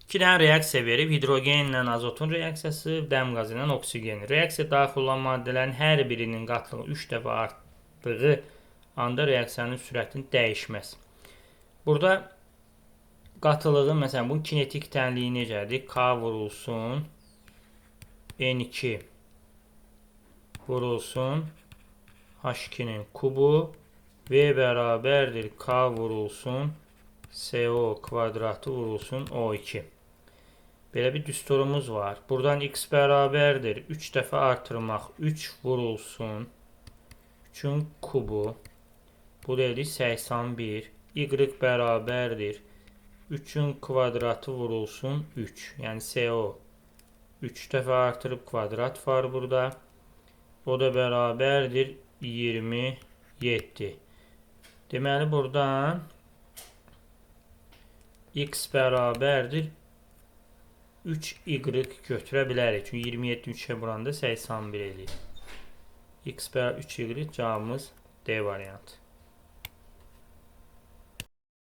İki dənə reaksiya verib, hidrogenlə azotun reaksiyası, dəm qazı ilə oksigenin. Reaksiya daxil olan maddələrin hər birinin qatlığı 3 dəfə artdığı anda reaksiyanın sürətinin dəyişməz. Burada qatılığı, məsələn, bunun kinetik tənliyi necədir? K vurulsun, N2 vurulsun, H2'nin kubu V bərabərdir K vurulsun, CO kvadratı vurulsun O2. Belə bir düsturumuz var. Buradan x bərabərdir 3 dəfə artırmaq 3 vurulsun 3'ün kubu. Bu dedik 81. Y bərabərdir 3'ün kvadratı vurulsun 3. Yəni CO 3 dəfə artırıb kvadrat var burada. O da bərabərdir 27. Deməli buradan x bərabərdir 3y götürə bilərik. Çünki 27 3'e buranda 81 edir. X bərabər 3y cavabımız D variantı.